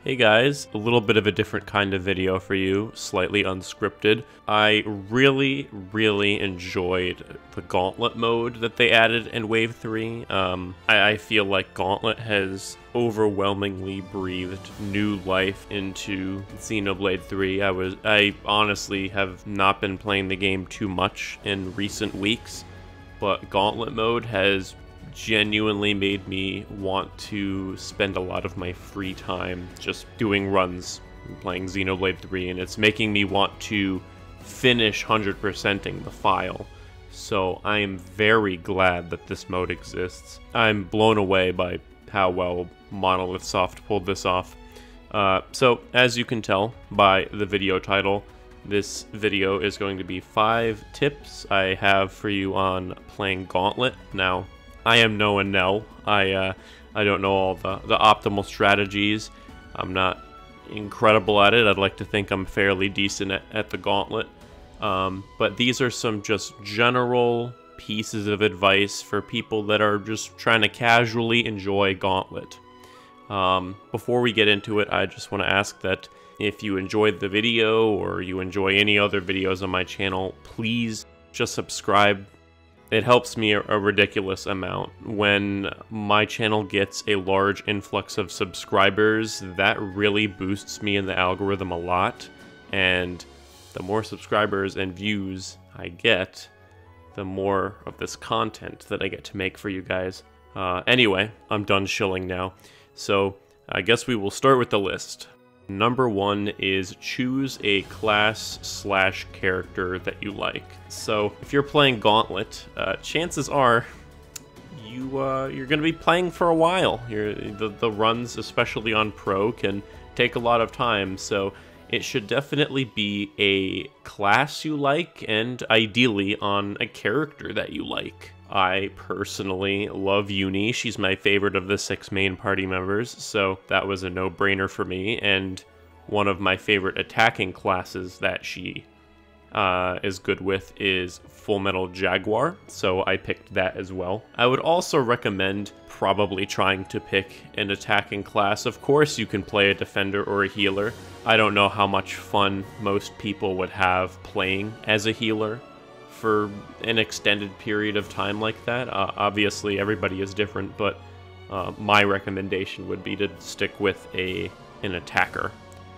Hey guys, a little bit of a different kind of video for you, slightly unscripted. I really enjoyed the Gauntlet mode that they added in Wave 3. I feel like Gauntlet has overwhelmingly breathed new life into Xenoblade 3. I honestly have not been playing the game too much in recent weeks, but Gauntlet mode has genuinely made me want to spend a lot of my free time just doing runs and playing Xenoblade 3, and it's making me want to finish 100%ing the file. So I am very glad that this mode exists. I'm blown away by how well Monolith Soft pulled this off. So as you can tell by the video title, this video is going to be 5 tips I have for you on playing Gauntlet. Now, I am no one Nell. I don't know all the optimal strategies. I'm not incredible at it. I'd like to think I'm fairly decent at the Gauntlet. But these are some just general pieces of advice for people that are just trying to casually enjoy Gauntlet. Before we get into it, I just want to ask that if you enjoyed the video or you enjoy any other videos on my channel, please just subscribe. It helps me a ridiculous amount. When my channel gets a large influx of subscribers, that really boosts me in the algorithm a lot. And the more subscribers and views I get, the more of this content that I get to make for you guys. Anyway, I'm done shilling now. So I guess we will start with the list. Number 1 is choose a class/character that you like. So if you're playing Gauntlet, chances are you're going to be playing for a while. The runs, especially on Pro, can take a lot of time, so it should definitely be a class you like, and ideally on a character that you like. I personally love Uni. She's my favorite of the 6 main party members, so that was a no-brainer for me, and one of my favorite attacking classes that she is good with is Full Metal Jaguar, so I picked that as well. I would also recommend probably trying to pick an attacking class. Of course you can play a defender or a healer. I don't know how much fun most people would have playing as a healer for an extended period of time like that. Obviously everybody is different, but my recommendation would be to stick with an attacker.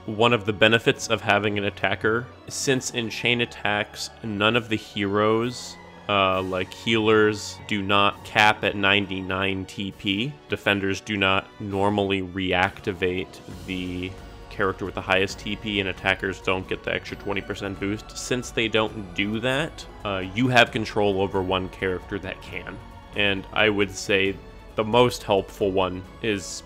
One of the benefits of having an attacker, since in chain attacks none of the heroes like healers do not cap at 99 TP, defenders do not normally reactivate the character with the highest TP, and attackers don't get the extra 20% boost. Since they don't do that, you have control over one character that can. And I would say the most helpful one is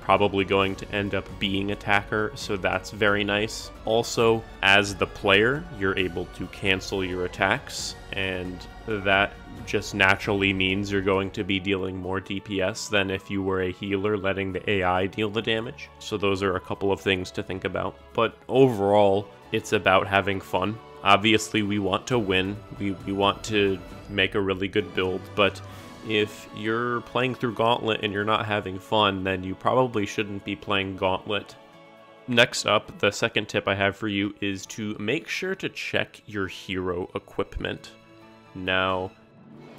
probably going to end up being attacker, so that's very nice. Also, as the player, you're able to cancel your attacks, and that just naturally means you're going to be dealing more DPS than if you were a healer letting the AI deal the damage. So those are a couple of things to think about. But overall, it's about having fun. Obviously, we want to win. We want to make a really good build, but if you're playing through Gauntlet and you're not having fun, then you probably shouldn't be playing Gauntlet. Next up, the second tip I have for you is to make sure to check your hero equipment. Now,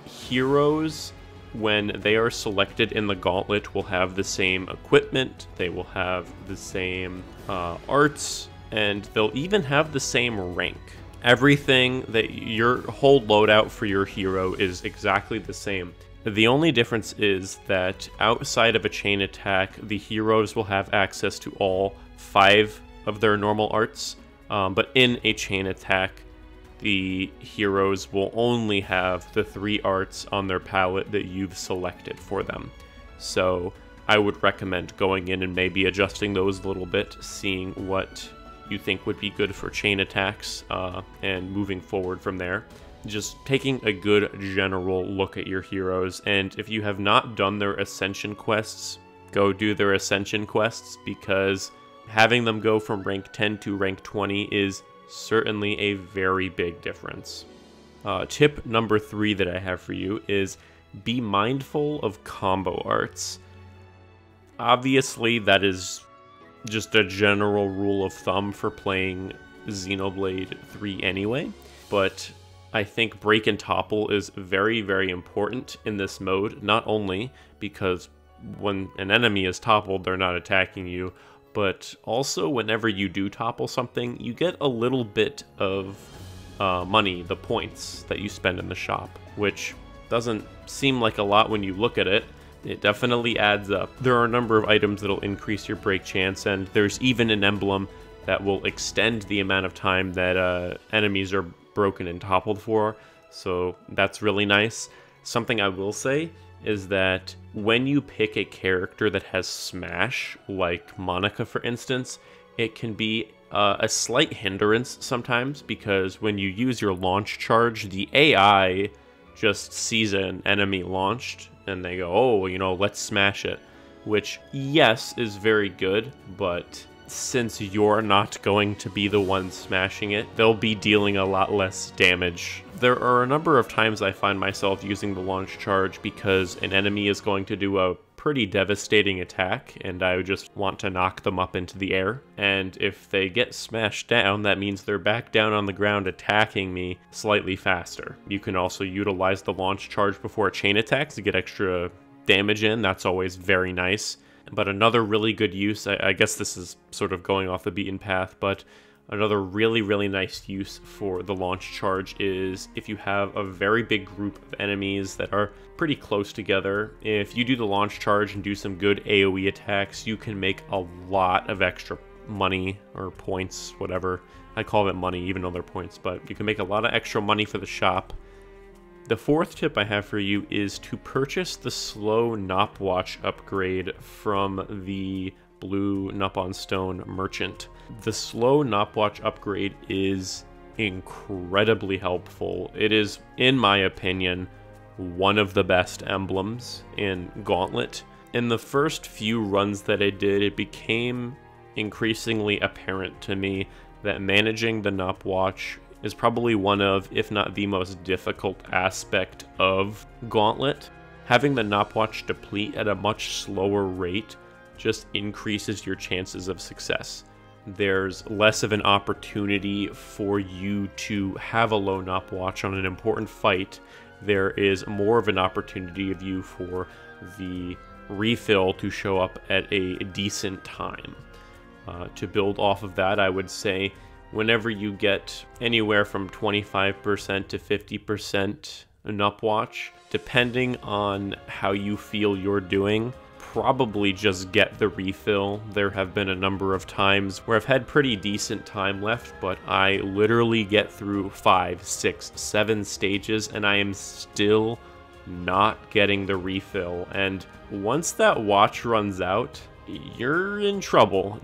heroes, when they are selected in the Gauntlet, will have the same equipment, they will have the same arts, and they'll even have the same rank. Everything that your whole loadout for your hero is exactly the same. The only difference is that outside of a chain attack, the heroes will have access to all 5 of their normal arts, but in a chain attack, the heroes will only have the 3 arts on their palette that you've selected for them. So I would recommend going in and maybe adjusting those a little bit, seeing what you think would be good for chain attacks, and moving forward from there. Just taking a good general look at your heroes, and if you have not done their Ascension quests, go do their Ascension quests, because having them go from rank 10 to rank 20 is certainly a very big difference. Tip number 3 that I have for you is be mindful of combo arts. Obviously, that is just a general rule of thumb for playing Xenoblade 3 anyway, but I think break and topple is very, very important in this mode, not only because when an enemy is toppled, they're not attacking you, but also whenever you do topple something, you get a little bit of money, the points that you spend in the shop, which doesn't seem like a lot when you look at it. It definitely adds up. There are a number of items that'll increase your break chance, and there's even an emblem that will extend the amount of time that enemies are broken and toppled for, so that's really nice. Something I will say is that when you pick a character that has smash, like Monica for instance, it can be a slight hindrance sometimes, because when you use your launch charge, the AI just sees an enemy launched and they go, oh, you know, let's smash it, which yes is very good, but since you're not going to be the one smashing it, they'll be dealing a lot less damage. There are a number of times I find myself using the launch charge because an enemy is going to do a pretty devastating attack, and I just want to knock them up into the air. And if they get smashed down, that means they're back down on the ground attacking me slightly faster. You can also utilize the launch charge before a chain attack to get extra damage in. That's always very nice. But another really good use, I guess this is sort of going off the beaten path, but another really, really nice use for the launch charge is if you have a very big group of enemies that are pretty close together. If you do the launch charge and do some good AoE attacks, you can make a lot of extra money or points, whatever. I call it money even though they're points, but you can make a lot of extra money for the shop. The fourth tip I have for you is to purchase the slow Nopwatch upgrade from the blue Nup on Stone merchant. The slow Nopwatch upgrade is incredibly helpful. It is, in my opinion, one of the best emblems in Gauntlet. In the first few runs that I did, it became increasingly apparent to me that managing the Nopwatch is probably one of, if not the most difficult aspect of Gauntlet. Having the Nopwatch deplete at a much slower rate just increases your chances of success. There's less of an opportunity for you to have a low Nopwatch on an important fight. There is more of an opportunity of you for the refill to show up at a decent time. To build off of that, I would say whenever you get anywhere from 25% to 50% Nopwatch, depending on how you feel you're doing, probably just get the refill. There have been a number of times where I've had pretty decent time left, but I literally get through 5, 6, 7 stages and I am still not getting the refill. And once that watch runs out, you're in trouble.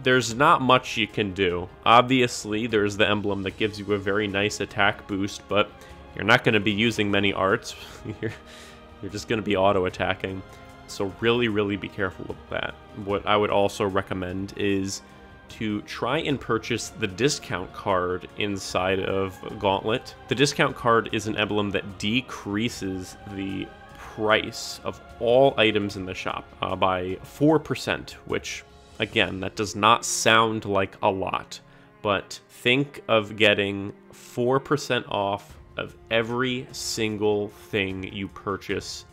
There's not much you can do. Obviously, there's the emblem that gives you a very nice attack boost, but you're not going to be using many arts. You're just going to be auto-attacking. So really, really be careful of that. What I would also recommend is to try and purchase the discount card inside of Gauntlet. The discount card is an emblem that decreases the price of all items in the shop by 4%, which, again, that does not sound like a lot, but think of getting 4% off of every single thing you purchase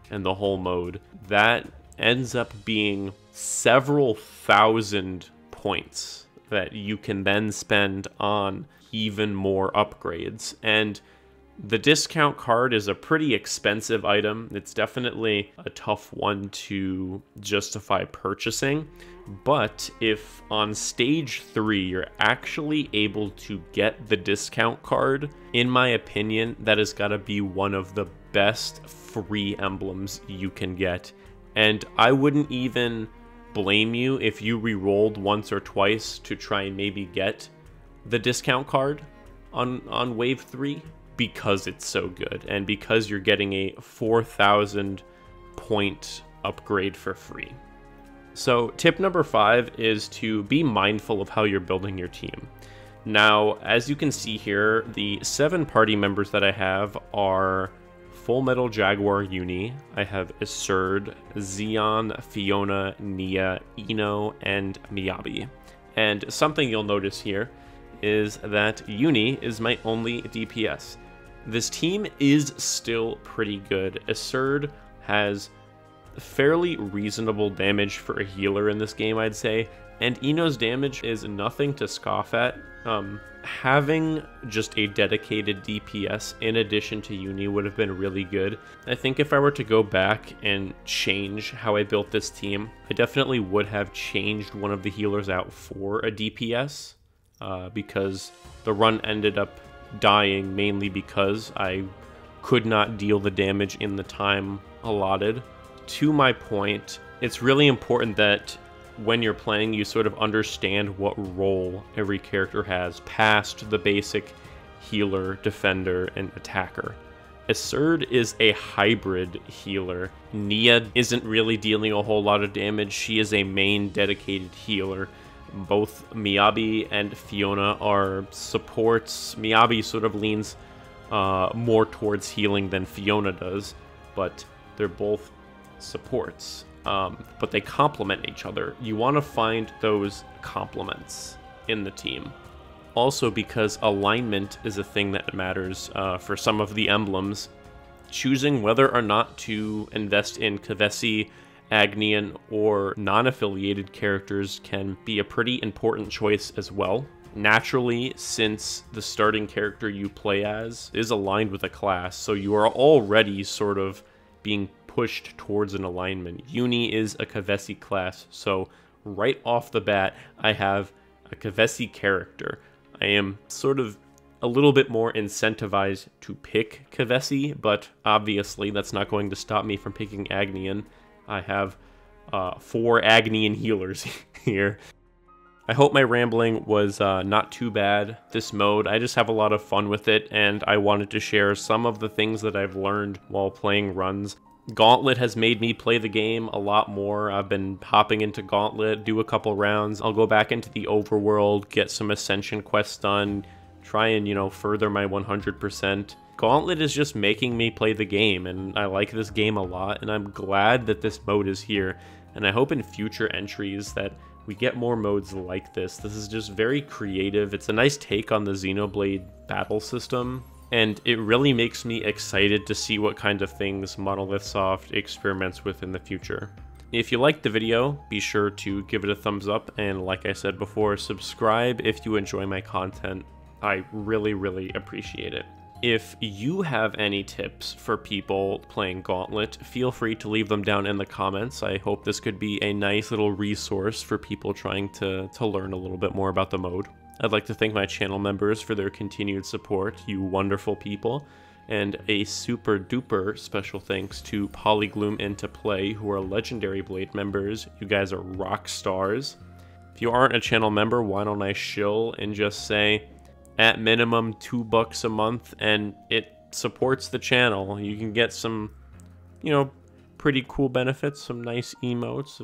in the whole mode. That ends up being several thousand points that you can then spend on even more upgrades. And the discount card is a pretty expensive item. It's definitely a tough one to justify purchasing. But if on stage 3 you're actually able to get the discount card, in my opinion, that has got to be one of the best free emblems you can get. And I wouldn't even blame you if you re-rolled once or twice to try and maybe get the discount card on wave 3, because it's so good and because you're getting a 4,000 point upgrade for free. So tip number 5 is to be mindful of how you're building your team. Now, as you can see here, the 7 party members that I have are Full Metal Jaguar Uni, I have Iserd, Zeon, Fiona, Nia, Ino, and Miyabi. And something you'll notice here is that Uni is my only DPS. This team is still pretty good. Iserd has fairly reasonable damage for a healer in this game, I'd say, and Ino's damage is nothing to scoff at. Having just a dedicated DPS in addition to Uni would have been really good. I think if I were to go back and change how I built this team, I definitely would have changed one of the healers out for a DPS, because the run ended up dying mainly because I could not deal the damage in the time allotted. To my point, it's really important that when you're playing, you sort of understand what role every character has past the basic healer, defender, and attacker. Iserd is a hybrid healer. Nia isn't really dealing a whole lot of damage. She is a main dedicated healer. Both Miyabi and Fiona are supports. Miyabi sort of leans more towards healing than Fiona does, but they're both supports. But they complement each other. You want to find those complements in the team. Also, because alignment is a thing that matters for some of the emblems, choosing whether or not to invest in Kevesi, Agnian, or non-affiliated characters can be a pretty important choice as well. Naturally, since the starting character you play as is aligned with a class, so you are already sort of being pushed towards an alignment. Uni is a Kevesi class, so right off the bat, I have a Kevesi character. I am sort of a little bit more incentivized to pick Kevesi, but obviously that's not going to stop me from picking Agnian. I have 4 Agnian healers here. I hope my rambling was not too bad. This mode, I just have a lot of fun with it, and I wanted to share some of the things that I've learned while playing runs. Gauntlet has made me play the game a lot more. I've been hopping into Gauntlet, do a couple rounds. I'll go back into the overworld, get some Ascension quests done, try and, you know, further my 100%. Gauntlet is just making me play the game, and I like this game a lot, and I'm glad that this mode is here. And I hope in future entries that we get more modes like this. This is just very creative. It's a nice take on the Xenoblade battle system, and it really makes me excited to see what kind of things Monolith Soft experiments with in the future. If you liked the video, be sure to give it a thumbs up, and like I said before, subscribe if you enjoy my content. I really, really appreciate it. If you have any tips for people playing Gauntlet, feel free to leave them down in the comments. I hope this could be a nice little resource for people trying to learn a little bit more about the mode. I'd like to thank my channel members for their continued support, you wonderful people, and a super duper special thanks to Polygloom and To Play, who are Legendary Blade members. You guys are rock stars. If you aren't a channel member, why don't I shill and just say, at minimum $2 a month, and it supports the channel. You can get some, you know, pretty cool benefits, some nice emotes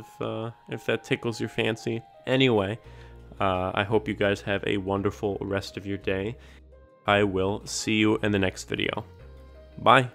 if that tickles your fancy. Anyway, I hope you guys have a wonderful rest of your day. I will see you in the next video. Bye.